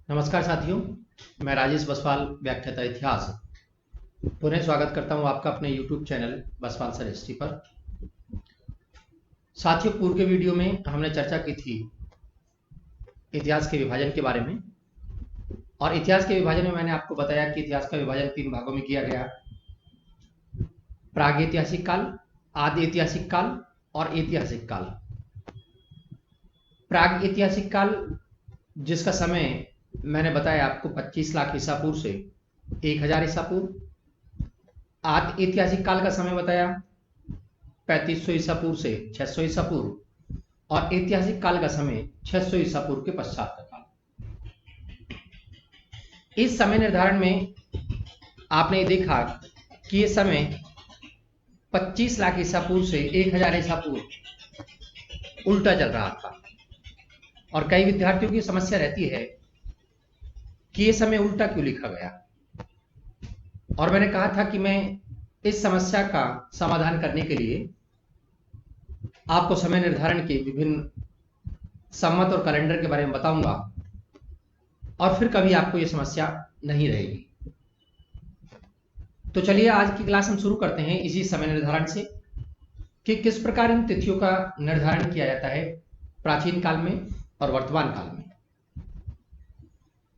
नमस्कार साथियों, मैं राजेश बसवाल व्याख्याता इतिहास पुनः स्वागत करता हूं आपका अपने YouTube channel Baswal sir history पर। साथियों, पूर्व के वीडियो में हमने चर्चा की थी इतिहास के विभाजन के बारे में, और इतिहास के विभाजन में मैंने आपको बताया कि इतिहास का विभाजन 3 भागों में किया गया: प्रागैतिहासिक काल, आदि ऐतिहासिक काल और ऐतिहासिक काल। प्रागैतिहासिक काल, जिसका समय मैंने बताया आपको 25 लाख ईसा पूर्व से 1000 ईसा पूर्व। आदि ऐतिहासिक काल का समय बताया 3500 ईसा पूर्व से 600 ईसा पूर्व, और ऐतिहासिक काल का समय 600 ईसा पूर्व के पश्चात का काल। इस समय निर्धारण में आपने देखा कि यह समय 25 लाख ईसा पूर्व से 1000 ईसा पूर्व उल्टा चल रहा था, और कई विद्यार्थियों की समस्या रहती है कि यह समय उल्टा क्यों लिखा गया। और मैंने कहा था कि मैं इस समस्या का समाधान करने के लिए आपको समय निर्धारण के विभिन्न सम्मत और कैलेंडर के बारे में बताऊंगा, और फिर कभी आपको यह समस्या नहीं रहेगी। तो चलिए आज की क्लास हम शुरू करते हैं इसी समय निर्धारण से कि किस प्रकार इन तिथियों का निर्धारण किया जाता है प्राचीन काल में और वर्तमान काल में।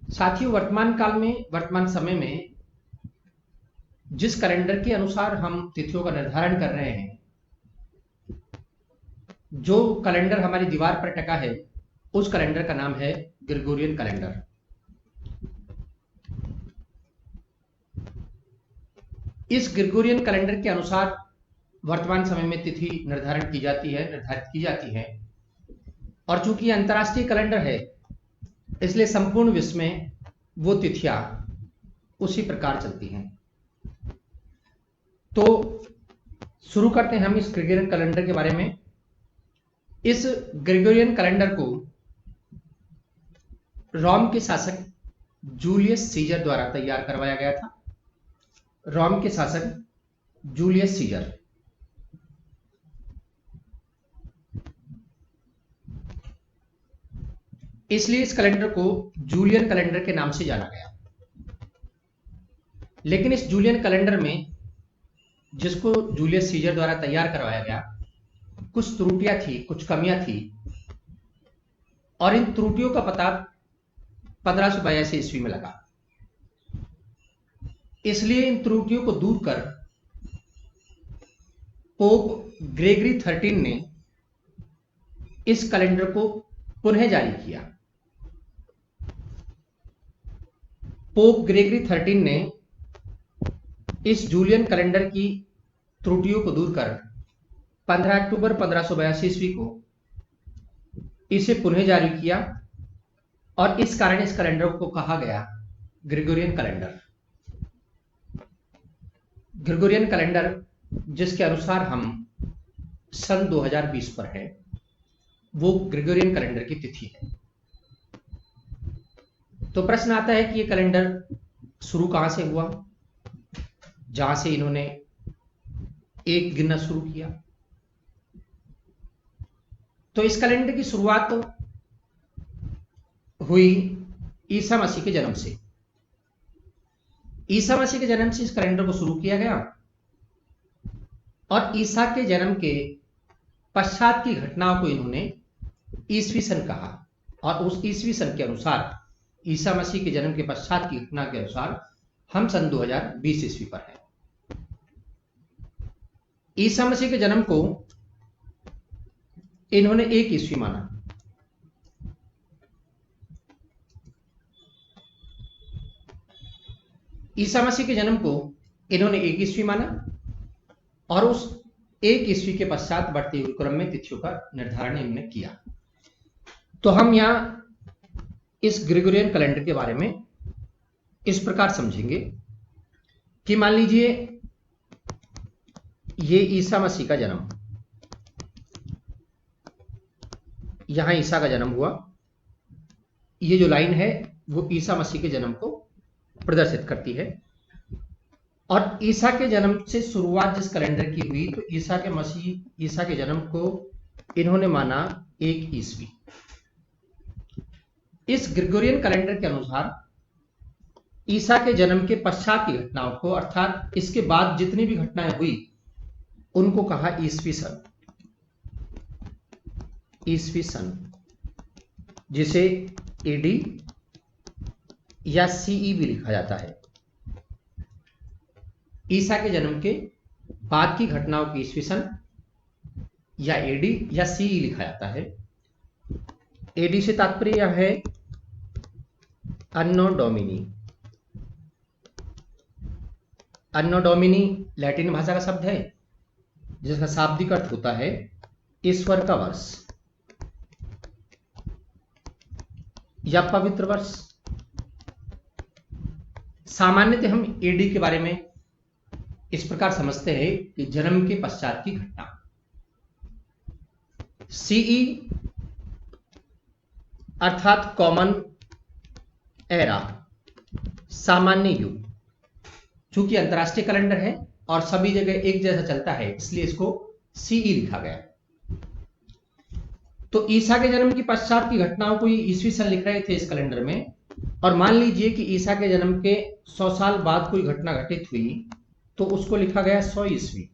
साथियों, वर्तमान काल में, वर्तमान समय में जिस कैलेंडर के अनुसार हम तिथियों का निर्धारण कर रहे हैं, जो कैलेंडर हमारी दीवार पर टका है, उस कैलेंडर का नाम है ग्रेगोरियन कैलेंडर। इस ग्रेगोरियन कैलेंडर के अनुसार वर्तमान समय में तिथि निर्धारित की जाती है, और चूंकि यह अंतरराष्ट्रीय कैलेंडर है, इसलिए संपूर्ण विश्व में वो तिथियां उसी प्रकार चलती हैं। तो शुरू करते हैं हम इस ग्रेगोरियन कैलेंडर के बारे में। इस ग्रेगोरियन कैलेंडर को रोम के शासक जूलियस सीजर द्वारा तैयार करवाया गया था। रोम के शासक जूलियस सीजर। इसलिए इस कैलेंडर को जूलियन कैलेंडर के नाम से जाना गया। लेकिन इस जूलियन कैलेंडर में, जिसको जूलियस सीजर द्वारा तैयार करवाया गया, कुछ त्रुटियां थी, कुछ कमियां थी, और इन त्रुटियों का पता 1582 ईस्वी में लगा। इसलिए इन त्रुटियों को दूर कर पोप ग्रेगरी 13 ने इस कैलेंडर को पुनः जारी किया। पोप ग्रेगरी 13 ने इस जूलियन कैलेंडर की त्रुटियों को दूर कर 15 अक्टूबर 1582 ईस्वी को इसे पुनः जारी किया, और इस कारण इस कैलेंडर को कहा गया ग्रेगोरियन कैलेंडर। ग्रेगोरियन कैलेंडर जिसके अनुसार हम सन 2020 पर है, वो ग्रेगोरियन कैलेंडर की तिथि है। तो प्रश्न आता है कि ये कैलेंडर शुरू कहां से हुआ, जहां से इन्होंने एक गिनना शुरू किया। तो इस कैलेंडर की शुरुआत हुई ईसा मसीह के जन्म से। ईसा मसीह के जन्म से इस कैलेंडर को शुरू किया गया, और ईसा के जन्म के पश्चात की घटनाओं को इन्होंने ईसवी सन कहा, और उस ईसवी सन के अनुसार, ईसा मसीह के जन्म के पश्चात की घटना के अनुसार हम सन 2020 ईस्वी पर हैं। ईसा मसीह के जन्म को इन्होंने एक ईस्वी माना। ईसा मसीह के जन्म को इन्होंने एक ईस्वी माना, और उस एक ईस्वी के पश्चात बढ़ते हुए क्रम में तिथियों का निर्धारण इन्होंने किया। तो हम यहां इस ग्रेगोरियन कैलेंडर के बारे में इस प्रकार समझेंगे कि मान लीजिए ये ईसा मसीह का जन्म, यहां ईसा का जन्म हुआ, ये जो लाइन है वो ईसा मसीह के जन्म को प्रदर्शित करती है। और ईसा के जन्म से शुरुआत जिस कैलेंडर की हुई, तो ईसा के जन्म को इन्होंने माना एक ईस्वी। इस ग्रेगोरियन कैलेंडर के अनुसार ईसा के जन्म के पश्चात की घटनाओं को, अर्थात इसके बाद जितनी भी घटनाएं हुई, उनको कहा ईसवी सन। ईसवी सन, जिसे एडी या सीई भी लिखा जाता है। ईसा के जन्म के बाद की घटनाओं की ईसवी सन या एडी या सीई लिखा जाता है। एडी से तात्पर्य है अन्नो डोमिनी। अन्नो डोमिनी लैटिन भाषा का शब्द है जिसका शाब्दिक अर्थ होता है ईश्वर का वर्ष या पवित्र वर्ष। सामान्यतः हम एडी के बारे में इस प्रकार समझते हैं कि जन्म के पश्चात की घटना। सीई अर्थात कॉमन एरा, सामान्य युग। चूंकि अंतरराष्ट्रीय कैलेंडर है और सभी जगह एक जैसा चलता है, इसलिए इसको सीई लिखा गया। तो ईसा के जन्म के पश्चात की घटनाओं को ये ईसवी सन लिख रहे थे इस कैलेंडर में। और मान लीजिए कि ईसा के जन्म के 100 साल बाद कोई घटना घटित हुई तो उसको लिखा गया 100 ईस्वी।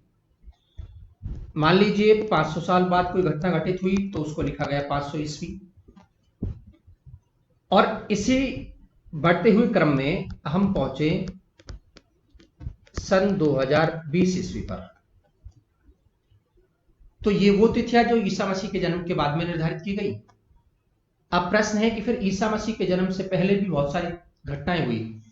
मान लीजिए 500 साल बाद कोई घटना घटित हुई तो उसको लिखा गया 500 ईस्वी। और इसी बढ़ते हुए क्रम में हम पहुंचे सन 2020 ईस्वी पर। तो ये वो तिथियां जो ईसा मसीह के जन्म के बाद में निर्धारित की गई। अब प्रश्न है कि फिर ईसा मसीह के जन्म से पहले भी बहुत सारी घटनाएं हुई।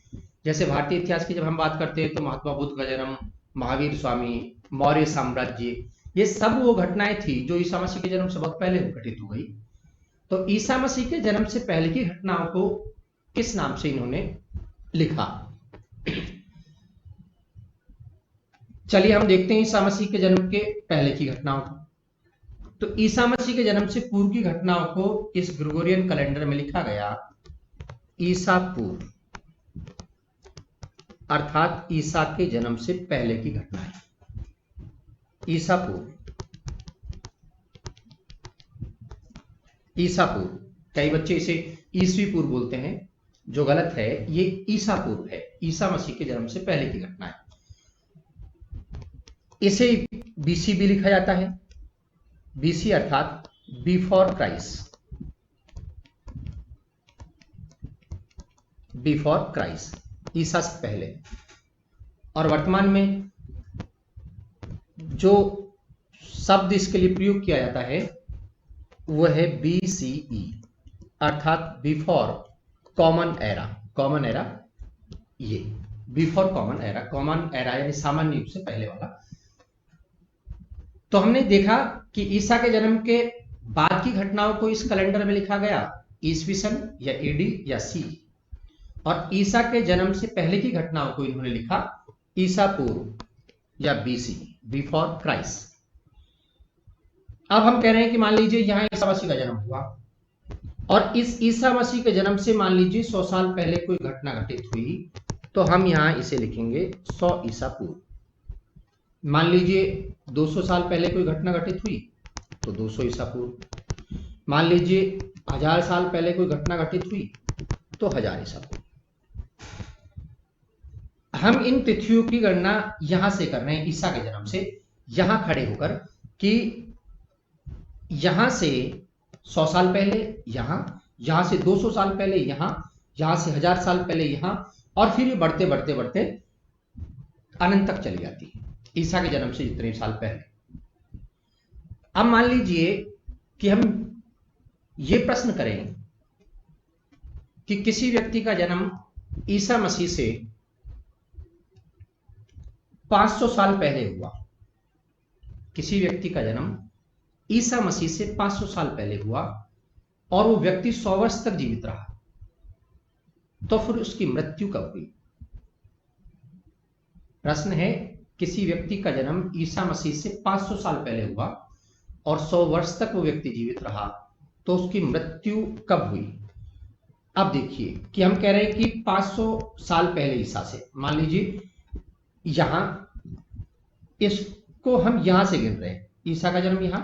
जैसे भारतीय इतिहास की जब हम बात करते हैं तो महात्मा बुद्ध का जन्म, महावीर स्वामी, मौर्य साम्राज्य, ये सब वो घटनाएं थी जो ईसा मसीह के जन्म से बहुत पहले घटित हो गई। तो ईसा मसीह के जन्म से पहले की घटनाओं को किस नाम से इन्होंने लिखा? चलिए हम देखते हैं ईसा मसीह के जन्म के पहले की घटनाओं को। तो ईसा मसीह के जन्म से पूर्व की घटनाओं को इस ग्रेगोरियन कैलेंडर में लिखा गया ईसा पूर्व, अर्थात ईसा के जन्म से पहले की घटनाएं। ईसा पूर्व, ईसा पूर्व। कई बच्चे इसे ईसवी पूर्व बोलते हैं, जो गलत है। ये ईसा पूर्व है, ईसा मसीह के जन्म से पहले की घटना है। इसे बीसी भी लिखा जाता है। बीसी अर्थात बिफोर क्राइस्ट। बिफोर क्राइस्ट, ईसा से पहले। और वर्तमान में जो शब्द इसके लिए प्रयोग किया जाता है वह है बीसीई, अर्थात before common era. Common era, ये before common era. Common era यानी सामान्य युग से पहले वाला। तो हमने देखा कि ईसा के जन्म के बाद की घटनाओं को इस कैलेंडर में लिखा गया ईसवी सन या एडी या सी, और ईसा के जन्म से पहले की घटनाओं को इन्होंने लिखा ईसा पूर्व या बीसी, बिफोर क्राइस्ट। अब हम कह रहे हैं कि मान लीजिए यहां ईसा मसीह का जन्म हुआ और इस ईसा मसीह के जन्म से मान लीजिए 100 साल पहले कोई घटना घटित हुई, तो हम यहां इसे लिखेंगे 100 ईसा पूर्व। मान लीजिए 200 साल पहले कोई घटना घटित हुई तो 200 ईसा पूर्व। मान लीजिए 1000 साल पहले कोई घटना घटित हुई तो 1000 ईसा पूर्व। हम इन तिथियों की गणना यहां से कर रहे हैं ईसा के जन्म से, यहां खड़े होकर, कि यहां से 100 साल पहले यहां से 200 साल पहले यहां से 1000 साल पहले यहां, और फिर ये बढ़ते बढ़ते बढ़ते अनंत तक चली जाती है, ईसा के जन्म से जितने साल पहले। अब मान लीजिए कि हम ये प्रश्न करें कि किसी व्यक्ति का जन्म ईसा मसीह से 500 साल पहले हुआ। किसी व्यक्ति का जन्म ईसा मसीह से 500 साल पहले हुआ और वो व्यक्ति 100 वर्ष तक जीवित रहा, तो फिर उसकी मृत्यु कब हुई? प्रश्न है, किसी व्यक्ति का जन्म ईसा मसीह से 500 साल पहले हुआ और 100 वर्ष तक वो व्यक्ति जीवित रहा, तो उसकी मृत्यु कब हुई? अब देखिए कि हम कह रहे हैं कि 500 साल पहले ईसा से, मान लीजिए यहां, इसको हम यहां से गिन रहे हैं, ईसा का जन्म यहां,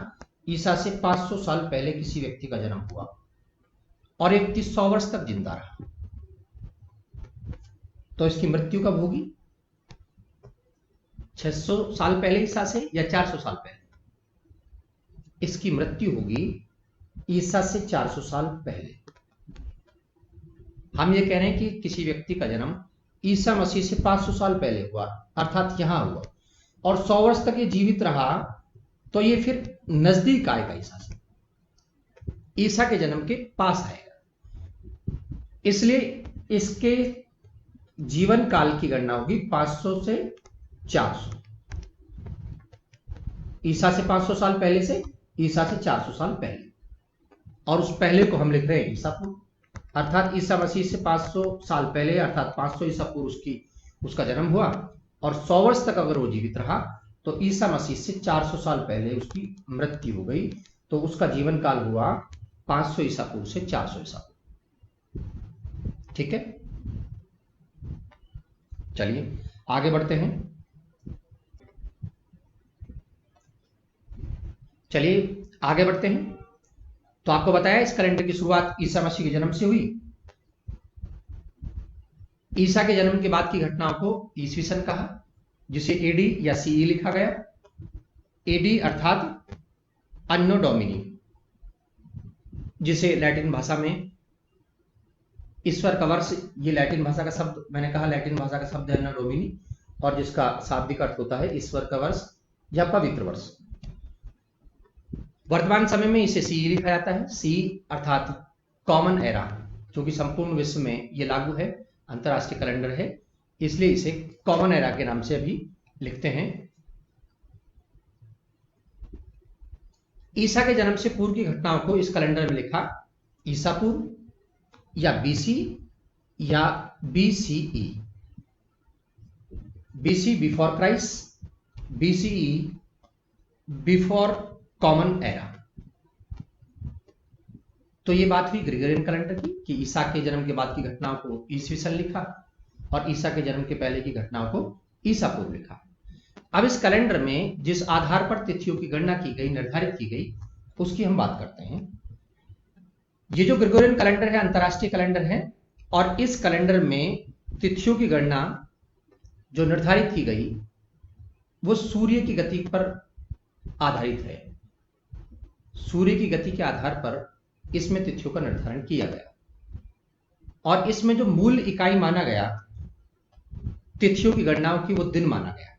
ईसा से 500 साल पहले किसी व्यक्ति का जन्म हुआ और एक 100 वर्ष तक जिंदा रहा, तो इसकी मृत्यु कब होगी? 600 साल पहले ईसा से या 400 साल पहले? इसकी मृत्यु होगी ईसा से 400 साल पहले। हम ये कह रहे हैं कि किसी व्यक्ति का जन्म ईसा मसीह से 500 साल पहले हुआ, अर्थात यहां हुआ, और 100 वर्ष तक ये जीवित रहा, तो ये फिर नजदीक आएगा ईसा से, ईसा के जन्म के पास आएगा। इसलिए इसके जीवन काल की गणना होगी 500 से 400। ईसा से 500 साल पहले से ईसा से 400 साल पहले, और उस पहले को हम लिख रहे हैं ईसा पूर्व, अर्थात ईसा मसीह से 500 साल पहले, अर्थात 500 ईसा पूर्व उसका जन्म हुआ, और 100 वर्ष तक अगर वो जीवित रहा तो ईसा मसीह से 400 साल पहले उसकी मृत्यु हो गई, तो उसका जीवन काल हुआ 500 ईसा पूर्व से 400 ईसा पूर्व। ठीक है, चलिए आगे बढ़ते हैं। तो आपको बताया इस कैलेंडर की शुरुआत ईसा मसीह के जन्म से हुई। ईसा के जन्म के बाद की घटनाओं को ईसवी सन कहा, जिसे एडी या सीई लिखा गया। एडी अर्थात अन्नो डोमिनी, जिसे लैटिन भाषा में ईश्वर का वर्ष, ये लैटिन भाषा का शब्द, मैंने कहा लैटिन भाषा का शब्द है अन्नो डोमिनी, और जिसका शाब्दिक अर्थ होता है ईश्वर का वर्ष या पवित्र वर्ष। वर्तमान समय में इसे सी लिखा जाता है। सी अर्थात कॉमन एरा, क्योंकि संपूर्ण विश्व में ये लागू है, अंतरराष्ट्रीय कैलेंडर है, इसलिए इसे कॉमन एरा के नाम से अभी लिखते हैं। ईसा के जन्म से पूर्व की घटनाओं को इस कैलेंडर में लिखा ईसा पूर्व या बीसी या BCE. BC before Christ, BCE before common era. तो ये बात हुई ग्रेगोरियन कैलेंडर की कि ईसा के जन्म के बाद की घटनाओं को ईसवी सन लिखा और ईसा के जन्म के पहले की घटनाओं को ईसा पूर्व लिखा। अब इस कैलेंडर में जिस आधार पर तिथियों की गणना की गई, निर्धारित की गई, उसकी हम बात करते हैं। ये जो ग्रेगोरियन कैलेंडर है अंतरराष्ट्रीय कैलेंडर है, और इस कैलेंडर में तिथियों की गणना जो निर्धारित की गई वो सूर्य की गति पर आधारित है। सूर्य की गति के आधार पर इसमें तिथियों का निर्धारण किया गया, और इसमें जो मूल इकाई माना गया तिथियों की गणनाओं की, वो दिन माना गया।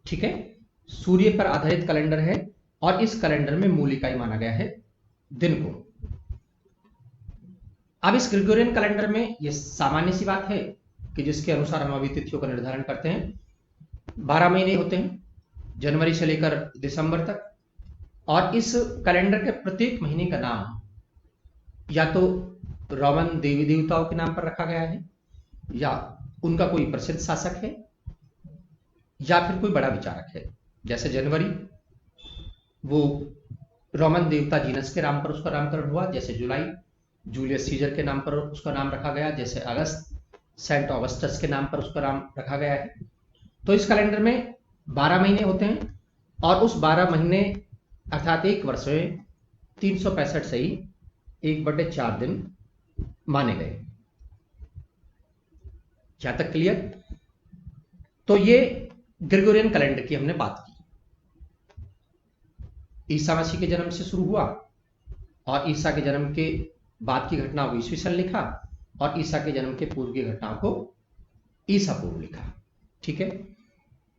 ठीक है, सूर्य पर आधारित कैलेंडर है और इस कैलेंडर में मूल इकाई माना गया है दिन को। अब इस ग्रेगोरियन कैलेंडर में यह सामान्य सी बात है कि जिसके अनुसार हम अभी तिथियों का निर्धारण करते हैं। 12 महीने होते हैं, जनवरी से लेकर दिसंबर तक, और इस कैलेंडर के प्रत्येक महीने का नाम या तो रोमन देवी देवताओं के नाम पर रखा गया है, या उनका कोई प्रसिद्ध शासक है, या फिर कोई बड़ा विचारक है। जैसे जनवरी, वो रोमन देवता जीनस के नाम पर उसका नामकरण हुआ। जैसे जुलाई, जूलियस सीजर के नाम पर उसका नाम रखा गया। जैसे अगस्त, सेंट ऑगस्टस के नाम पर उसका नाम रखा गया है। तो इस कैलेंडर में 12 महीने होते हैं, और उस 12 महीने अर्थात एक वर्ष में 365 से ही 1/4 दिन माने गए। यहां तक क्लियर? तो ये ग्रेगोरियन कैलेंडर की हमने बात की। ईसा मसीह के जन्म से शुरू हुआ, और ईसा के जन्म के बाद की घटनाओं को ईसवी सन लिखा, और ईसा के जन्म के पूर्व की घटनाओं को ईसा पूर्व लिखा। ठीक है,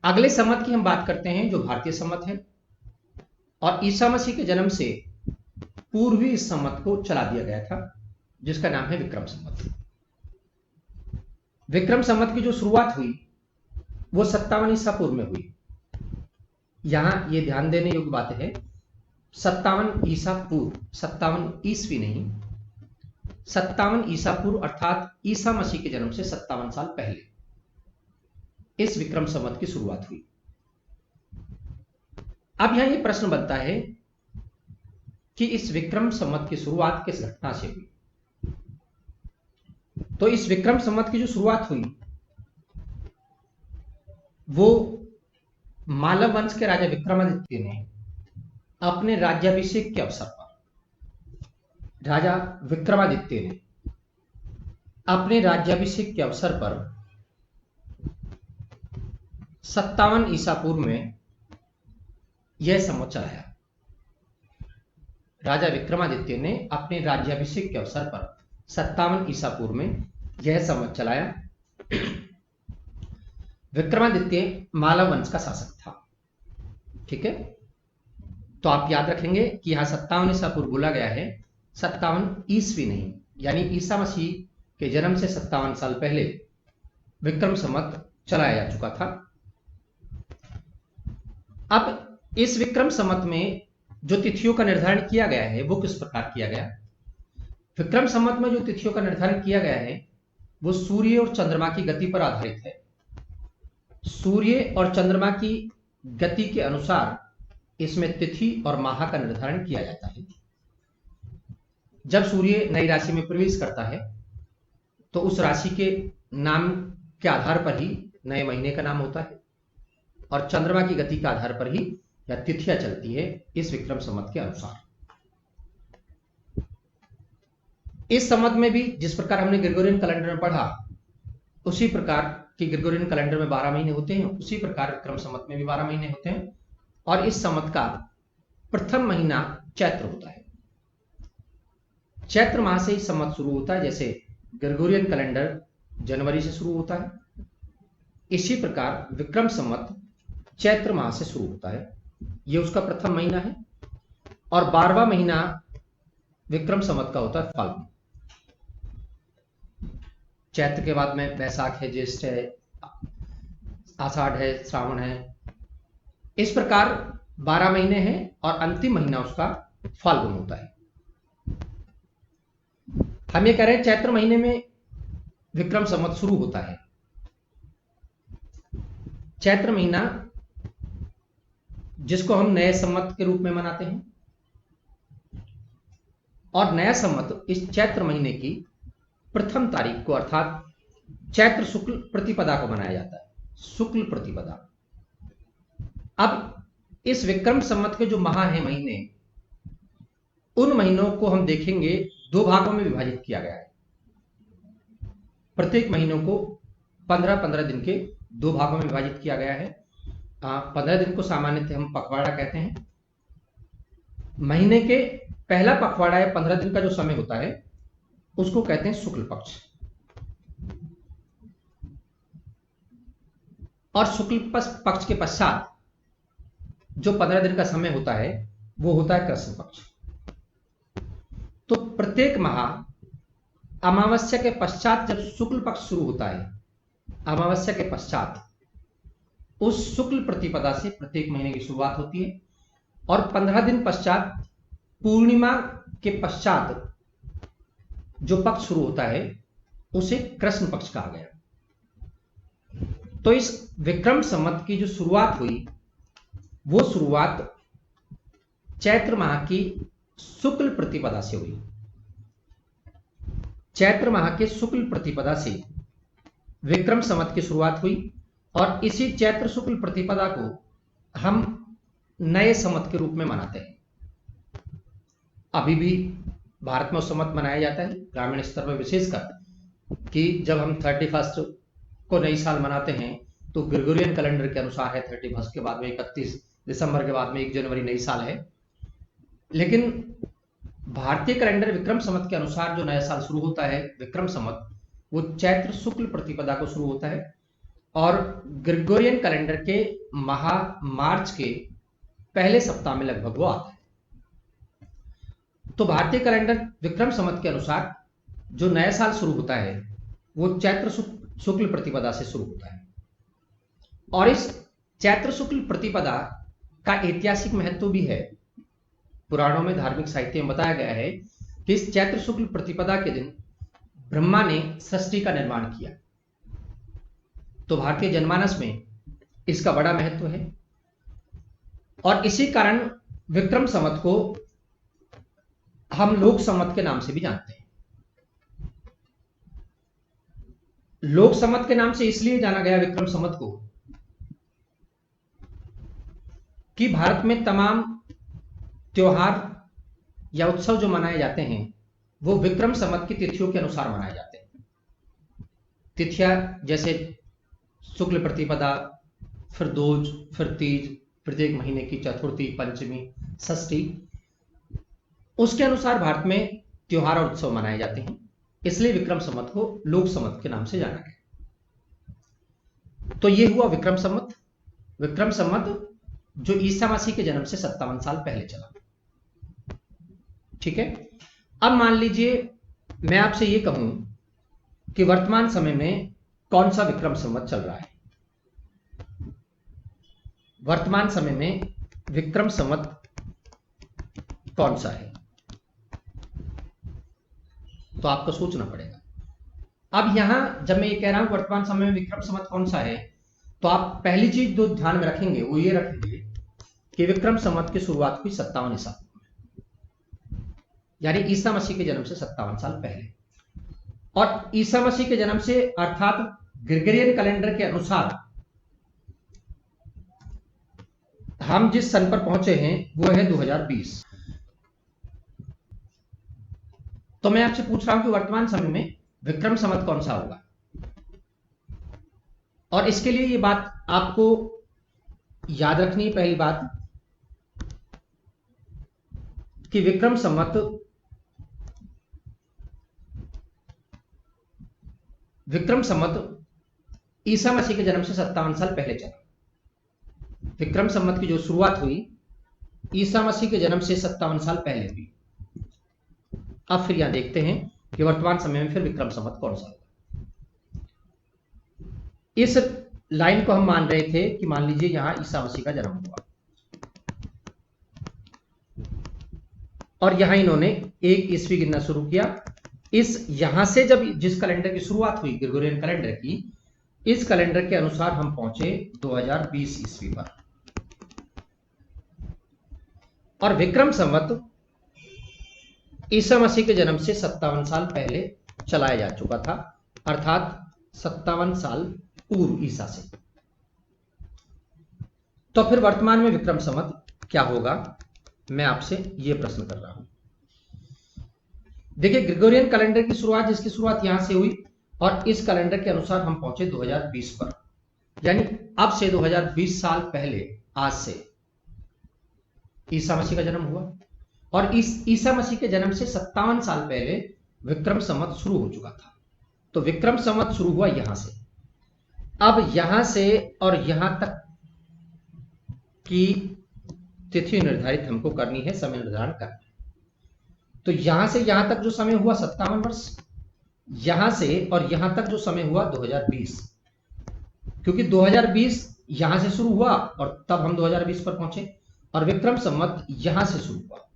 अगले संवत की हम बात करते हैं जो भारतीय संवत है, और ईसा मसीह के जन्म से पूर्वी इस संवत को चला दिया गया था, जिसका नाम है विक्रम संवत। विक्रम संवत की जो शुरुआत हुई वो 57 ईसा पूर्व में हुई। यहां ये ध्यान देने योग्य बात है, 57 ईसा पूर्व, 57 ईस्वी नहीं, 57 ईसा पूर्व, अर्थात ईसा मसीह के जन्म से 57 साल पहले इस विक्रम संवत की शुरुआत हुई। अब यहां यह प्रश्न बनता है कि इस विक्रम संवत की शुरुआत किस घटना से हुई? तो इस विक्रम संवत की जो शुरुआत हुई वो मालव वंश के राजा विक्रमादित्य ने अपने राज्याभिषेक के अवसर पर राजा विक्रमादित्य ने अपने राज्याभिषेक के अवसर पर 57 ईसा पूर्व में यह संवत चलाया। राजा विक्रमादित्य ने अपने राज्याभिषेक के अवसर पर 57 ईसा पूर्व में यह संवत चलाया। विक्रमादित्य मालव वंश का शासक था। ठीक है, तो आप याद रखेंगे कि यहां 57 ईसा पूर्व बोला गया है, 57 ईस्वी नहीं, यानी ईसा मसीह के जन्म से 57 साल पहले विक्रम संवत चलाया जा चुका था। अब इस विक्रम संवत में जो तिथियों का निर्धारण किया गया है वो किस प्रकार किया गया? विक्रम संवत में जो तिथियों का निर्धारण किया गया है वो सूर्य और चंद्रमा की गति पर आधारित है। सूर्य और चंद्रमा की गति के अनुसार इसमें तिथि और माह का निर्धारण किया जाता है। जब सूर्य नई राशि में प्रवेश करता है तो उस राशि के नाम के आधार पर ही नए महीने का नाम होता है और चंद्रमा की गति के आधार पर ही या तिथियां चलती है इस विक्रम संवत के अनुसार। इस संवत में भी जिस प्रकार हमने ग्रेगोरियन कैलेंडर में पढ़ा उसी प्रकार की ग्रेगोरियन कैलेंडर में 12 महीने होते हैं, उसी प्रकार विक्रम संवत में भी 12 महीने होते हैं और इस संवत का प्रथम महीना चैत्र होता है। चैत्र माह से ही संवत शुरू होता है। जैसे ग्रेगोरियन कैलेंडर जनवरी से शुरू होता है, इसी प्रकार विक्रम संवत चैत्र माह से शुरू होता है। यह उसका प्रथम महीना है और 12वां महीना विक्रम संवत का होता है फाल्गुन। चैत्र के बाद में बैसाख है, ज्येष्ठ है, आषाढ़ है, श्रावण है। इस प्रकार 12 महीने हैं और अंतिम महीना उसका फाल्गुन होता है। हम ये कह रहे हैं चैत्र महीने में विक्रम संवत शुरू होता है। चैत्र महीना जिसको हम नए संवत के रूप में मनाते हैं और नया संवत इस चैत्र महीने की प्रथम तारीख को अर्थात चैत्र शुक्ल प्रतिपदा को मनाया जाता है। शुक्ल प्रतिपदा। अब इस विक्रम संवत के जो माह हैं, महीने, उन महीनों को हम देखेंगे 2 भागों में विभाजित किया गया है। प्रत्येक महीनों को 15-15 दिन के 2 भागों में विभाजित किया गया है। 15 दिन को सामान्यतः हम पखवाड़ा कहते हैं। महीने के पहला पखवाड़ा या 15 दिन का जो समय होता है उसको कहते हैं शुक्ल पक्ष। और शुक्ल पक्ष के पश्चात जो 15 दिन का समय होता है वो होता है कृष्ण पक्ष। तो प्रत्येक माह अमावस्या के पश्चात जब शुक्ल पक्ष शुरू होता है, अमावस्या के पश्चात उस शुक्ल प्रतिपदा से प्रत्येक महीने की शुरुआत होती है और 15 दिन पश्चात पूर्णिमा के पश्चात जो पक्ष शुरू होता है उसे कृष्ण पक्ष कहा गया। तो इस विक्रम संवत की जो शुरुआत हुई वो शुरुआत चैत्र माह की शुक्ल प्रतिपदा से हुई। चैत्र माह के शुक्ल प्रतिपदा से विक्रम संवत की शुरुआत हुई और इसी चैत्र शुक्ल प्रतिपदा को हम नए संवत के रूप में मनाते हैं। अभी भी भारत में संवत मनाया जाता है ग्रामीण स्तर पर, विशेषकर कि जब हम 31 को नई साल मनाते हैं तो ग्रेगोरियन कैलेंडर के अनुसार है 31 के बाद में 31 दिसंबर के बाद में 1 जनवरी नई साल है। लेकिन भारतीय कैलेंडर विक्रम संवत के अनुसार जो नया साल शुरू होता है विक्रम संवत, वो चैत्र शुक्ल प्रतिपदा को शुरू होता है और ग्रेगोरियन कैलेंडर के माह मार्च के पहले सप्ताह में लगभग वो आता है। तो भारतीय कैलेंडर विक्रम संवत के अनुसार जो नया साल शुरू होता है वो चैत्र शुक्ल प्रतिपदा से शुरू होता है। और इस चैत्र शुक्ल प्रतिपदा का ऐतिहासिक महत्व भी है। पुराणों में, धार्मिक साहित्य में बताया गया है कि इस चैत्र शुक्ल प्रतिपदा के दिन ब्रह्मा ने सृष्टि का निर्माण किया। तो भारतीय जनमानस में इसका बड़ा महत्व है और इसी कारण विक्रम संवत को हम लोक संवत के नाम से भी जानते हैं। लोक संवत के नाम से इसलिए जाना गया विक्रम संवत को कि भारत में तमाम त्योहार या उत्सव जो मनाए जाते हैं वो विक्रम संवत की तिथियों के अनुसार मनाए जाते हैं। तिथियां जैसे शुक्ल प्रतिपदा, फिर दोज, फिर तीज, प्रत्येक महीने की चतुर्थी, पंचमी, षष्ठी, उसके अनुसार भारत में त्योहार और उत्सव मनाए जाते हैं। इसलिए विक्रम संवत को लोक संवत के नाम से जाना गया। तो ये हुआ विक्रम संवत। विक्रम संवत जो ईसा मसीह के जन्म से 57 साल पहले चला। ठीक है। अब मान लीजिए मैं आपसे ये कहूं कि वर्तमान समय में कौन सा विक्रम संवत चल रहा है। वर्तमान समय में विक्रम संवत कौन सा है, तो आपको सोचना पड़ेगा। अब यहां जब मैं ये कह रहा हूं वर्तमान समय में विक्रम संवत कौन सा है, तो आप पहली चीज जो ध्यान में रखेंगे वो ये रखेंगे कि विक्रम संवत की शुरुआत हुई 57 ईसा पूर्व में, यानी ईसा मसीह के जन्म से 57 साल पहले। और ईसा मसीह के जन्म से अर्थात ग्रेगोरियन कैलेंडर के अनुसार हम जिस सन पर पहुंचे हैं वो है 2020। तो मैं आपसे पूछ रहा हूं कि वर्तमान समय में विक्रम संवत कौन सा होगा। और इसके लिए ये बात आपको याद रखनी है, पहली बात कि विक्रम संवत ईसा मसीह के जन्म से 57 साल पहले चला। विक्रम संवत की जो शुरुआत हुई ईसा मसीह के जन्म से 57 साल पहले हुई। अब फिर यहां देखते हैं कि वर्तमान समय में फिर विक्रम संवत कौन सा होगा। इस लाइन को हम मान रहे थे कि मान लीजिए यहां ईसा मसीह का जन्म हुआ और यहां इन्होंने 1 ईस्वी गिनना शुरू किया। इस यहां से जब जिस कैलेंडर की शुरुआत हुई ग्रेगोरियन कैलेंडर की, इस कैलेंडर के अनुसार हम पहुंचे 2020 ईस्वी पर। और विक्रम संवत ईसा मसीह के जन्म से 57 साल पहले चलाया जा चुका था, अर्थात 57 साल पूर्व ईसा से। तो फिर वर्तमान में विक्रम संवत क्या होगा, मैं आपसे यह प्रश्न कर रहा हूं। देखिए ग्रेगोरियन कैलेंडर की शुरुआत, जिसकी शुरुआत यहां से हुई और इस कैलेंडर के अनुसार हम पहुंचे 2020 पर, यानी अब से 2020 साल पहले आज से ईसा मसीह का जन्म हुआ। और इस ईसा मसीह के जन्म से 57 साल पहले विक्रम संवत शुरू हो चुका था। तो विक्रम संवत शुरू हुआ यहां से। अब यहां से और यहां तक की तिथि निर्धारित हमको करनी है, समय निर्धारण करना है। तो यहां से यहां तक जो समय हुआ 57 वर्ष, यहां से और यहां तक जो समय हुआ 2020, क्योंकि 2020 यहां से शुरू हुआ और तब हम 2020 पर पहुंचे और विक्रम संवत यहां से शुरू हुआ।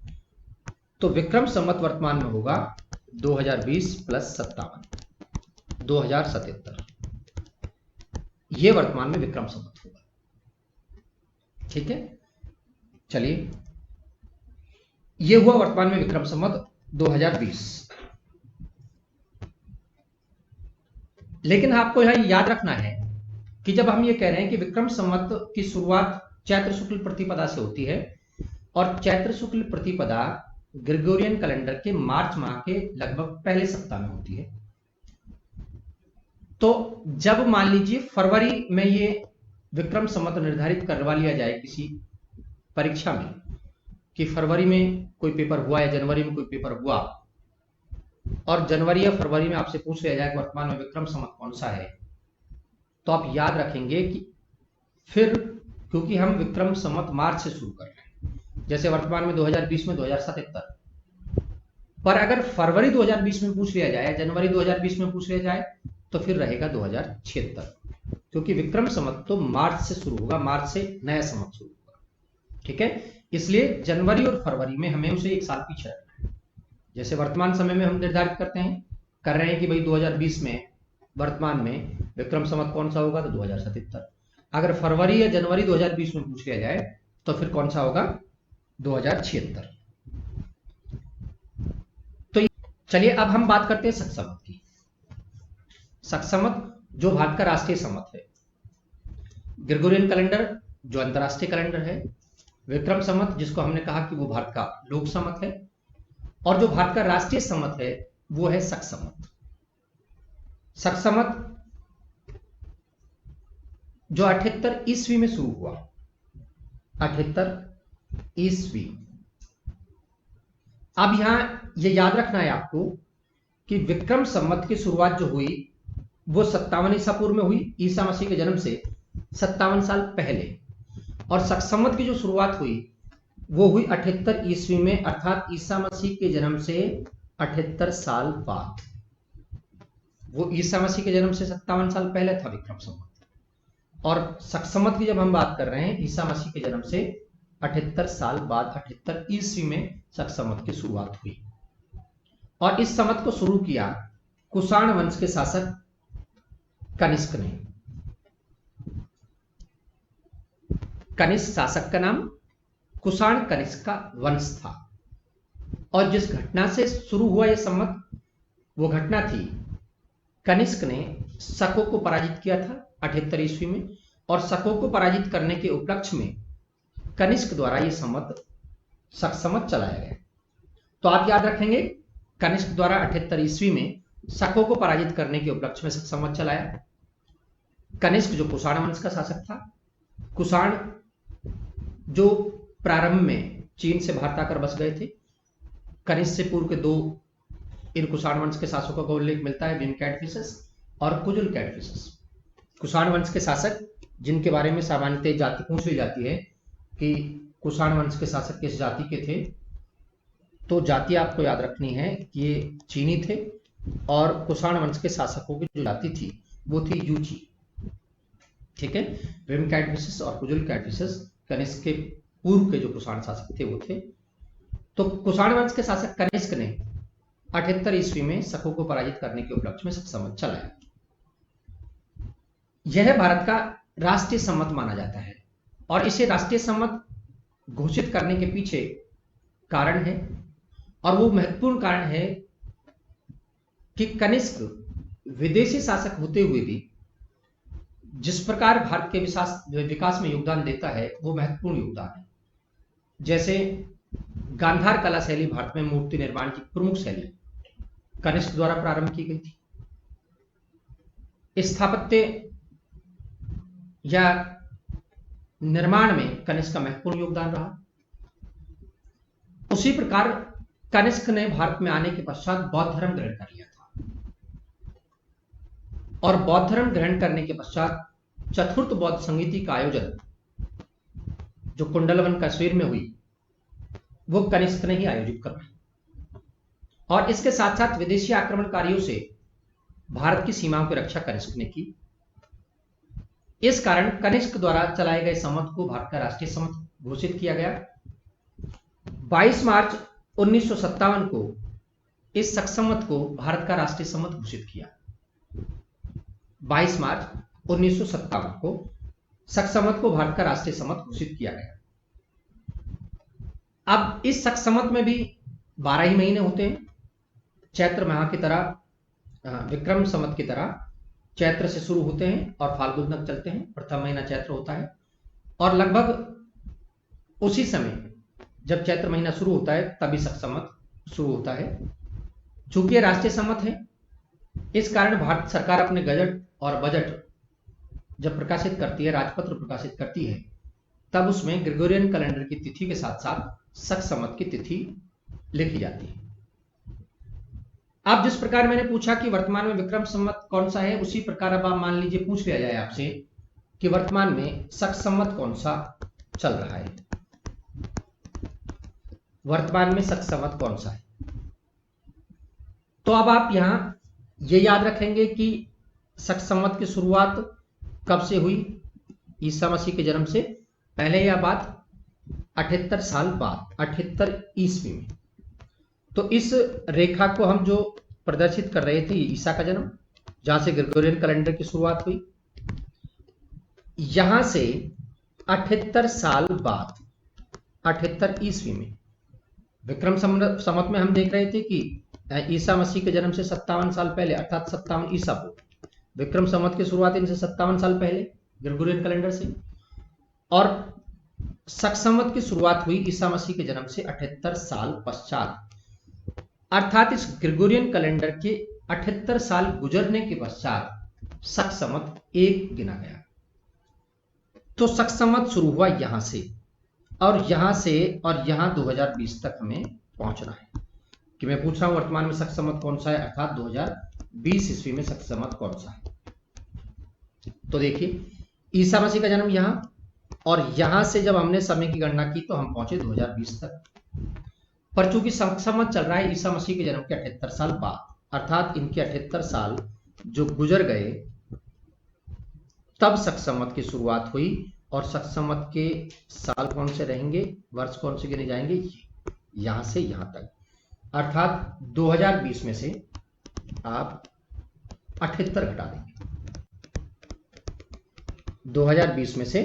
तो विक्रम संवत वर्तमान में होगा 2020 प्लस 57, 2077। यह वर्तमान में विक्रम संवत होगा। ठीक है, चलिए यह हुआ वर्तमान में विक्रम संवत 2020। लेकिन आपको यह याद रखना है कि जब हम ये कह रहे हैं कि विक्रम संवत की शुरुआत चैत्र शुक्ल प्रतिपदा से होती है और चैत्र शुक्ल प्रतिपदा ग्रेगोरियन कैलेंडर के मार्च माह के लगभग पहले सप्ताह में होती है। तो जब मान लीजिए फरवरी में ये विक्रम संवत निर्धारित करवा लिया जाए किसी परीक्षा में कि फरवरी में कोई पेपर हुआ या जनवरी में कोई पेपर हुआ, और जनवरी या फरवरी में आपसे पूछ लिया जाए कि वर्तमान में विक्रम संवत कौन सा है, तो आप याद रखेंगे कि फिर क्योंकि हम विक्रम संवत मार्च से शुरू कर रहे हैं, जैसे वर्तमान में 2020 में 2077, पर अगर फरवरी 2020 में पूछ लिया जाए, जनवरी 2020 में पूछ लिया जाए, तो फिर रहेगा 2076, क्योंकि विक्रम संवत तो मार्च से शुरू होगा, मार्च से नया संवत शुरू होगा। ठीक है, इसलिए जनवरी और फरवरी में हमें उसे एक साल पीछे रखना है। जैसे वर्तमान समय में हम निर्धारित कर रहे हैं कि भाई 2020 में वर्तमान में विक्रम संवत कौन सा होगा, तो 2077। अगर फरवरी या जनवरी 2020 में पूछ लिया जाए तो फिर कौन सा होगा, 2076। तो चलिए अब हम बात करते हैं शक संवत की। शक संवत जो भारत का राष्ट्रीय संवत है, ग्रेगोरियन कैलेंडर जो अंतरराष्ट्रीय कैलेंडर है, विक्रम संवत जिसको हमने कहा कि वो भारत का लोक संवत है, और जो भारत का राष्ट्रीय संवत है वो है शक संवत। शक संवत जो 78 ईस्वी में शुरू हुआ, 78 ईस्वी। अब यहां ये याद रखना है आपको कि विक्रम संवत की शुरुआत जो हुई वो 57 ईसा पूर्व में हुई, ईसा मसीह के जन्म से 57 साल पहले। और शक संवत की जो शुरुआत हुई वो हुई 78 ईस्वी में, अर्थात ईसा मसीह के जन्म से 78 साल बाद। वो ईसा मसीह के जन्म से 57 साल पहले था विक्रम संवत, और शक संवत की जब हम बात कर रहे हैं ईसा मसीह के जन्म से 78 साल बाद 78 ईस्वी में शक संवत की शुरुआत हुई। और इस संवत को शुरू किया कुषाण वंश के शासक कनिष्क ने। कनिष्क शासक का नाम कुषाण कनिष्क का वंश था। और जिस घटना से शुरू हुआ यह संवत, वो घटना थी कनिष्क ने शकों को पराजित किया था 78 ईस्वी में, और शकों को पराजित करने के उपलक्ष्य में कनिष्क द्वारा यह संवत शक संवत चलाया गया। तो आप याद रखेंगे, कनिष्क द्वारा 78 ईस्वी में शकों को पराजित करने के उपलक्ष्य में शक संवत चलाया। कनिष्क जो कुषाण वंश का शासक था, कुषाण जो प्रारंभ में चीन से भारत आकर बस गए थे। कनिष्क से पूर्व के दो इन कुषाण वंश के शासकों का उल्लेख मिलता है, भीम कैडफिसेस और कुजुल कैडफिसेस। कुषाण वंश के शासक जिनके बारे में सामान्यतः जाति पूछ ली जाती है कि कुषाण वंश के शासक किस जाति के थे, तो जाति आपको याद रखनी है कि ये चीनी थे, और कुषाण वंश के शासकों की जो जाति थी वो थी यूची। ठीक है, भीम कैडफिसेस और कुजुल कैडफिसेस कनिष्क के पूर्व के जो कुषाण शासक थे वो थे। तो कुषाण वंश के शासक कनिष्क ने 78 ईस्वी में शकों को पराजित करने के उपलक्ष्य में शक संवत चलाया। यह भारत का राष्ट्रीय संवत माना जाता है, और इसे राष्ट्रीय संवत घोषित करने के पीछे कारण है, और वो महत्वपूर्ण कारण है कि कनिष्क विदेशी शासक होते हुए भी जिस प्रकार भारत के विकास में योगदान देता है वो महत्वपूर्ण योगदान है। जैसे गांधार कला शैली भारत में मूर्ति निर्माण की प्रमुख शैली कनिष्क द्वारा प्रारंभ की गई थी। स्थापत्य या निर्माण में कनिष्क का महत्वपूर्ण योगदान रहा। उसी प्रकार कनिष्क ने भारत में आने के पश्चात बौद्ध धर्म ग्रहण कर लिया था, और बौद्ध धर्म ग्रहण करने के पश्चात चतुर्थ बौद्ध संगीति का आयोजन जो कुंडलवन कश्मीर में हुई वो कनिष्क ने ही आयोजित करवाई। और इसके साथ साथ विदेशी आक्रमणकारियों से भारत की सीमाओं की रक्षा कनिष्क ने की। इस कारण कनिष्क द्वारा चलाए गए संवत को भारत का राष्ट्रीय संवत घोषित किया गया। 22 मार्च 1957 को इस शक संवत को भारत का राष्ट्रीय संवत घोषित किया। 22 मार्च 1957 को शक संवत को भारत का राष्ट्रीय संवत घोषित किया गया। अब इस शक संवत में भी 12 ही महीने होते हैं। चैत्र माह की तरह, विक्रम संवत की तरह चैत्र से शुरू होते हैं और फाल्गुन तक चलते हैं। प्रथम महीना चैत्र होता है, और लगभग उसी समय जब चैत्र महीना शुरू होता है तभी शक संवत शुरू होता है। चूंकि राष्ट्रीय संवत है, इस कारण भारत सरकार अपने गजट और बजट जब प्रकाशित करती है, राजपत्र प्रकाशित करती है, तब उसमें ग्रेगोरियन कैलेंडर की तिथि के साथ साथ शक संवत की तिथि लिखी जाती है। अब जिस प्रकार मैंने पूछा कि वर्तमान में विक्रम संवत कौन सा है, उसी प्रकार अब आप मान लीजिए पूछ लिया जाए आपसे कि वर्तमान में शक संवत कौन सा चल रहा है। वर्तमान में शक संवत कौन सा है, तो अब आप यहां ये याद रखेंगे कि शक संवत की शुरुआत कब से हुई, ईसा मसीह के जन्म से पहले या बाद, 78 साल बाद, 78 ईस्वी में। तो इस रेखा को हम जो प्रदर्शित कर रहे थे, ईसा का जन्म, जहां से ग्रेगोरियन कैलेंडर की शुरुआत हुई, यहां से 78 साल बाद 78 ईस्वी में विक्रम संवत में हम देख रहे थे कि ईसा मसीह के जन्म से 57 साल पहले, अर्थात 57 ईसा पूर्व। विक्रम संवत की शुरुआत इनसे 57 साल पहले ग्रेगोरियन कैलेंडर से, और शक संवत की शुरुआत हुई ईसा मसीह के जन्म से 78 साल पश्चात अर्थात इस ग्रेगोरियन कैलेंडर के 78 साल गुजरने के पश्चात शक संवत 1 गिना गया। तो शक संवत शुरू हुआ यहां से और यहां 2020 तक हमें पहुंचना है कि मैं पूछ रहा हूं वर्तमान में शक संवत कौन सा है, अर्थात 2020 ईस्वी में शक संवत कौन सा है। तो देखिए ईसा मसीह का जन्म यहां, और यहां से जब हमने समय की गणना की तो हम पहुंचे 2020 तक। पर चूंकि शक संवत चल रहा है ईसा मसीह के जन्म के 78 साल बाद, अर्थात इनके 78 साल जो गुजर गए तब शक संवत की शुरुआत हुई। और शक संवत के साल कौन से रहेंगे, वर्ष कौन से गिने जाएंगे, यहां से यहां तक, अर्थात 2020 में से आप 78 घटा देंगे। 2020 में से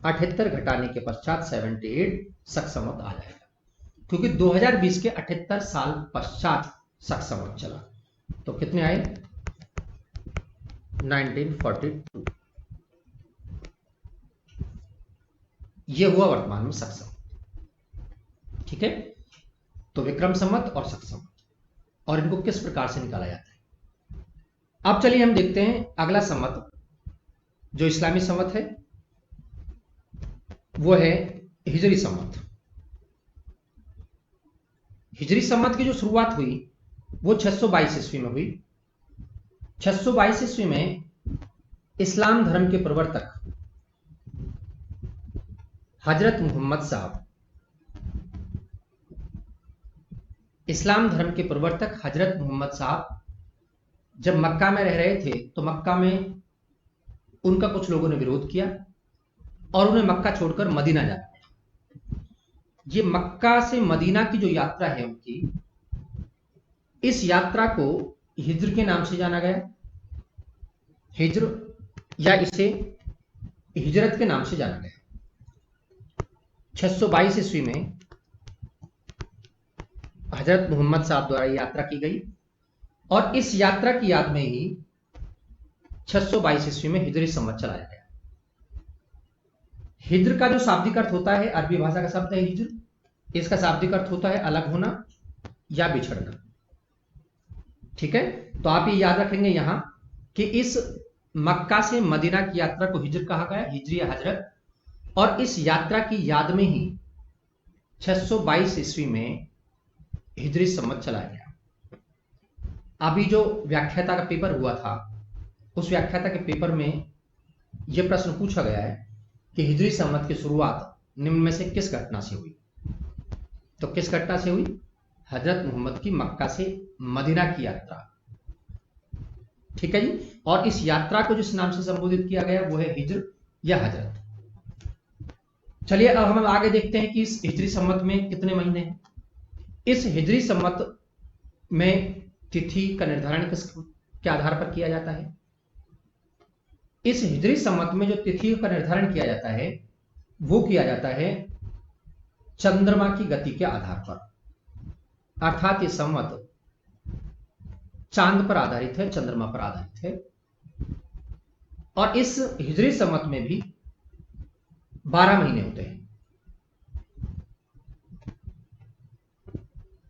78 घटाने के पश्चात 78 शक संवत आ जाएगा, क्योंकि 2020 के 78 साल पश्चात शक संवत चला। तो कितने आए, 1942। ये हुआ वर्तमान में शक संवत। ठीक है, तो विक्रम संवत और शक संवत, और इनको किस प्रकार से निकाला जाता है। अब चलिए हम देखते हैं अगला संवत जो इस्लामी संवत है, वो है हिजरी संवत। हिजरी संवत की जो शुरुआत हुई वो 622 ईस्वी में हुई। 622 ईस्वी में इस्लाम धर्म के प्रवर्तक हजरत मोहम्मद साहब, इस्लाम धर्म के प्रवर्तक हजरत मोहम्मद साहब जब मक्का में रह रहे थे तो मक्का में उनका कुछ लोगों ने विरोध किया और उन्हें मक्का छोड़कर मदीना जाना पड़ा। ये मक्का से मदीना की जो यात्रा है उनकी, इस यात्रा को हिज्र के नाम से जाना गया, हिज्र, या इसे हिजरत के नाम से जाना गया। 622 ईस्वी में हजरत मोहम्मद साहब द्वारा यात्रा की गई और इस यात्रा की याद में ही 622 ईस्वी में हिजरी संवत चलाया गया। हिज्र का जो शाब्दिक अर्थ होता है, अरबी भाषा का शब्द है हिज्र, इसका शाब्दिक अर्थ होता है अलग होना या बिछड़ना। ठीक है, तो आप ये याद रखेंगे यहां कि इस मक्का से मदीना की यात्रा को हिज्र कहा गया, हिजरी या हजरत, और इस यात्रा की याद में ही 622 ईस्वी में हिजरी संवत चलाया गया। अभी जो व्याख्याता का पेपर हुआ था, उस व्याख्याता के पेपर में यह प्रश्न पूछा गया है कि हिजरी संवत की शुरुआत निम्न में से किस घटना से हुई। तो किस घटना से हुई, हजरत मोहम्मद की मक्का से मदीना की यात्रा। ठीक है जी, और इस यात्रा को जिस नाम से संबोधित किया गया वो है हिज्र या हजरत। चलिए अब हम आगे देखते हैं कि इस हिजरी संवत में कितने महीने हैं। इस हिजरी संवत में तिथि का निर्धारण किसके आधार पर किया जाता है। इस हिजरी संवत में जो तिथि का निर्धारण किया जाता है वो किया जाता है चंद्रमा की गति के आधार पर, अर्थात ये संवत चांद पर आधारित है, चंद्रमा पर आधारित है। और इस हिजरी संवत में भी 12 महीने होते हैं।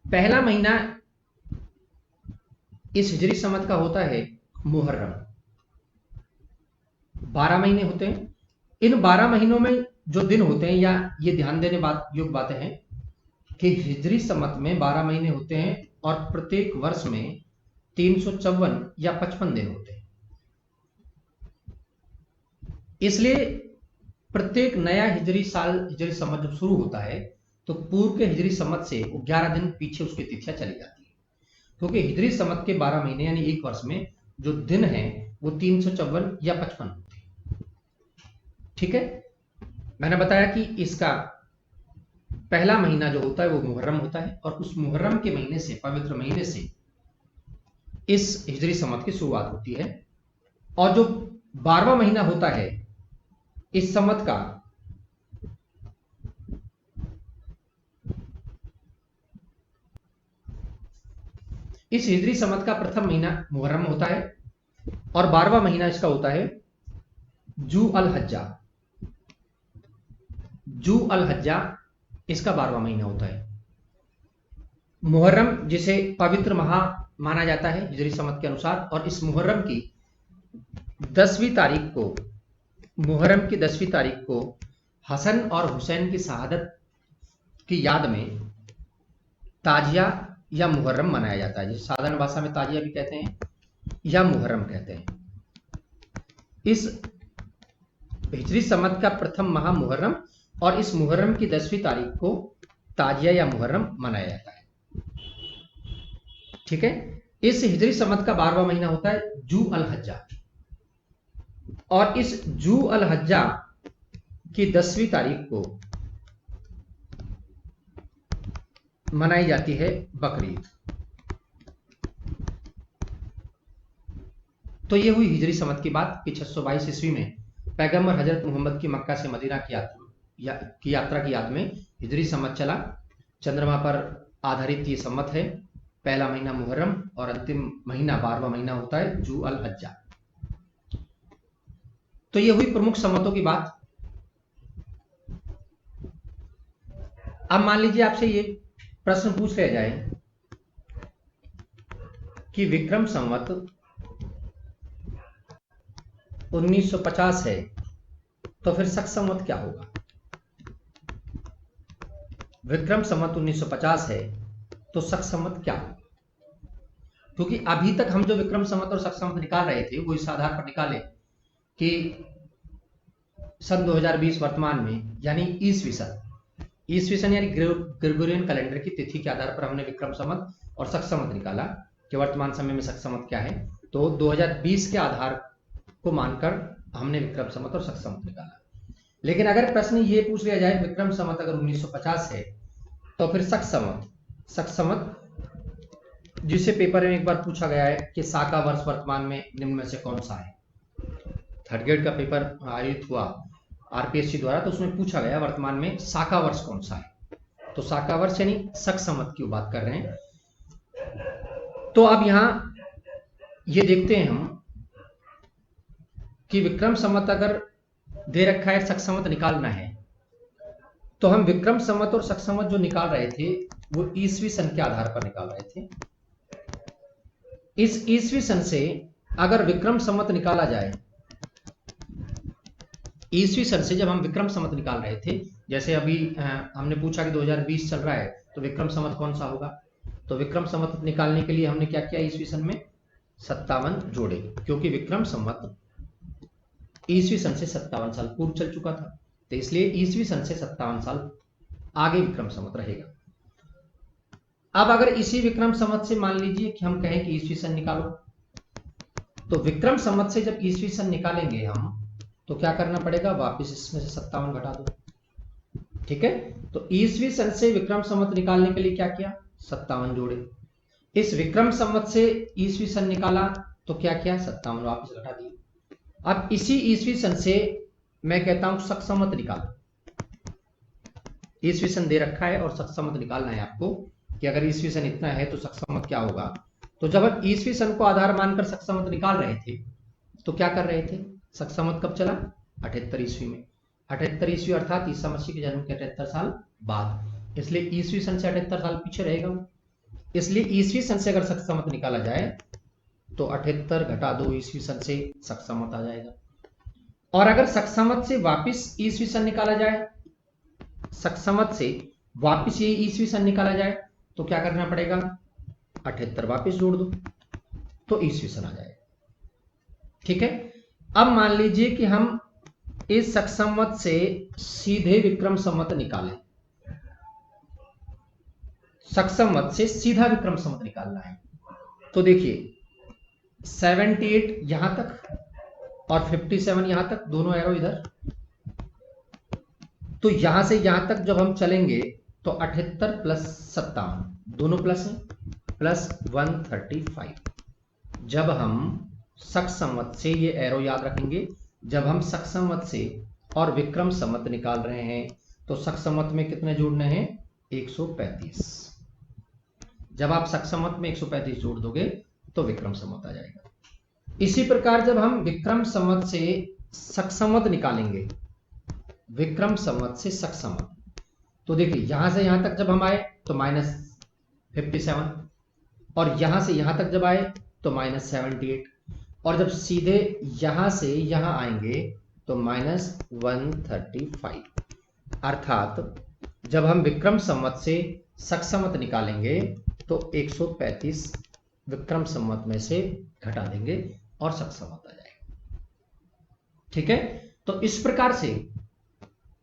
पहला महीना इस हिजरी संवत का होता है मुहर्रम। 12 महीने होते हैं। इन 12 महीनों में जो दिन होते हैं, या ये ध्यान देने योग्य बातें हैं कि हिजरी संवत में 12 महीने होते हैं और प्रत्येक वर्ष में 354 या 55 दिन होते हैं। इसलिए प्रत्येक नया हिजरी साल, हिजरी संवत जब शुरू होता है तो पूर्व के हिजरी संवत से 11 दिन पीछे उसकी तिथियां चली जाती है, क्योंकि हिजरी संवत के 12 महीने यानी एक वर्ष में जो दिन है वो 354 या 55 होते हैं। ठीक है, मैंने बताया कि इसका पहला महीना जो होता है वो मुहर्रम होता है और उस मुहर्रम के महीने से, पवित्र महीने से इस हिजरी संवत की शुरुआत होती है। और जो 12वां महीना होता है इस संवत का, इस हिजरी संवत का प्रथम महीना मुहर्रम होता है और 12वां महीना इसका होता है जू अल हज्जा। जू अल हज्जा इसका 12वां महीना होता है। मुहर्रम जिसे पवित्र माह माना जाता है हिजरी सम्मत के अनुसार, और इस मुहर्रम की 10वीं तारीख को, मुहर्रम की 10वीं तारीख को हसन और हुसैन की शहादत की याद में ताजिया या मुहर्रम मनाया जाता है, जिसे साधारण भाषा में ताजिया भी कहते हैं या मुहर्रम कहते हैं। इस हिजरी सम्मत का प्रथम माह मुहर्रम, और इस मुहर्रम की 10वीं तारीख को ताजिया या मुहर्रम मनाया जाता है। ठीक है। इस हिजरी सम्मत का 12वां महीना होता है जू अल हज्जा, और इस जू अल हज्जा की 10वीं तारीख को मनाई जाती है बकरीद। तो ये हुई हिजरी सम्मत की बात कि 622 ईस्वी में पैगंबर हजरत मोहम्मद की मक्का से मदीना की यात्रा की याद में हिजरी सम्मत चला। चंद्रमा पर आधारित ये सम्मत है। पहला महीना मुहर्रम और अंतिम महीना 12वां महीना होता है जू अल हज्जा। तो ये हुई प्रमुख सम्मतों की बात। अब मान लीजिए आपसे ये प्रश्न पूछ लिया जाए कि विक्रम संवत 1950 है, तो फिर शक संवत क्या होगा? विक्रम संवत 1950 है तो शक संवत क्या होगा? क्योंकि अभी तक हम जो विक्रम संवत और शक संवत निकाल रहे थे वो इस आधार पर निकाले कि सन 2020 वर्तमान में, यानी ईसवी सन यानी ग्रेगोरियन कैलेंडर की तिथि के आधार पर हमने विक्रम संवत और शक संवत निकाला कि वर्तमान समय में शक संवत क्या है। तो 2020 के आधार को मानकर हमने विक्रम संवत और शक संवत निकाला। लेकिन अगर प्रश्न ये पूछ लिया जाए विक्रम संवत अगर 1950 है तो फिर शक संवत जिसे पेपर में एक बार पूछा गया है कि साका वर्ष वर्तमान में निम्न में से कौन सा है। थर्ड ग्रेड का पेपर आयोजित हुआ आरपीएससी द्वारा, तो उसमें पूछा गया वर्तमान में साका वर्ष कौन सा है। तो साका वर्ष यानी शक संवत की बात कर रहे हैं। तो अब यहां ये देखते हैं हम कि विक्रम संवत अगर दे रखा है, शक संवत निकालना है, तो हम विक्रम संवत और शक संवत जो निकाल रहे थे वो ईसवी सन के आधार पर निकाल रहे थे। इस ईसवी सन से अगर विक्रम संवत निकाला जाए, ईसवी सन से जब हम विक्रम संवत निकाल रहे थे, जैसे अभी हमने पूछा कि 2020 चल रहा है तो विक्रम संवत कौन सा होगा, तो विक्रम संवत निकालने के लिए हमने क्या किया, ईसवी सन में 57 जोड़े, क्योंकि विक्रम संवत ईसवी सन से 57 साल पूर्व चल चुका था, तो इसलिए ईसवी सन से 57 साल आगे विक्रम संवत रहेगा। अब अगर इसी विक्रम संवत से मान लीजिए कि हम कहें कि ईसवी सन निकालो, तो विक्रम संवत से जब ईसवी सन निकालेंगे हम तो क्या करना पड़ेगा, वापस इसमें से 57 घटा दो। ठीक है। तो ईसवी सन से विक्रम संवत निकालने के लिए क्या किया, 57 जोड़े। इस विक्रम संवत से ईसवी सन निकाला तो क्या किया, 57 वापस घटा दिए। अब इसी ईसवी सन से मैं कहता हूं शक संवत निकालो। ईसवी सन दे रखा है और शक संवत निकालना है आपको कि अगर ईसवी सन इतना है तो शक संवत क्या होगा। तो जब हम ईसवी सन को आधार मानकर शक संवत निकाल रहे थे तो क्या कर रहे थे, शक संवत कब चला, 78 ईस्वी में। 78 ईस्वी अर्थात ईसा मसीह के जन्म के 78 साल बाद, इसलिए ईसवी सन से 78 साल पीछे रहेगा वो। इसलिए ईसवी सन से अगर शक संवत निकाला जाए तो 78 घटा 2 ईसवी सन से शक संवत आ जाएगा। और अगर शक संवत से वापिस ईसवी सन निकाला जाए, शक संवत से वापिस ये ईसवी सन निकाला जाए तो क्या करना पड़ेगा, 78 वापिस जोड़ दो तो ईसवी सन आ जाएगा। ठीक है। अब मान लीजिए कि हम इस शक संवत से सीधे विक्रम संवत निकालें, शक संवत से सीधा विक्रम संवत निकालना है। तो देखिए 78 यहां तक और 57 यहां तक, दोनों एरो इधर, तो यहां से यहां तक जब हम चलेंगे तो 78 प्लस 57 दोनों प्लस हैं, प्लस 135। जब हम शक संवत से, ये एरो याद रखेंगे, जब हम शक संवत से और विक्रम संवत निकाल रहे हैं तो शक संवत में कितने जोड़ने हैं, 135। जब आप शक संवत में 135 जोड़ दोगे तो विक्रम संवत आ जाएगा। इसी प्रकार जब हम विक्रम संवत से शक संवत निकालेंगे, विक्रम संवत से शक संवत, तो देखिए यहां से यहां तक जब हम आए तो माइनस 57, और यहां से यहां तक जब आए तो -78, और जब सीधे यहां से यहां आएंगे तो -135। अर्थात जब हम विक्रम संवत से शक संवत निकालेंगे तो 135 विक्रम संवत में से घटा देंगे और शक संवत आ जाएगा। ठीक है, तो इस प्रकार से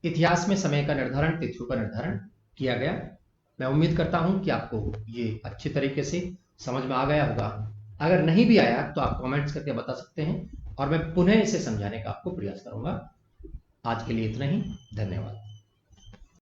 इतिहास में समय का निर्धारण, तिथियों का निर्धारण किया गया। मैं उम्मीद करता हूं कि आपको ये अच्छे तरीके से समझ में आ गया होगा। अगर नहीं भी आया तो आप कमेंट्स करके बता सकते हैं और मैं पुनः इसे समझाने का आपको प्रयास करूंगा। आज के लिए इतना ही, धन्यवाद।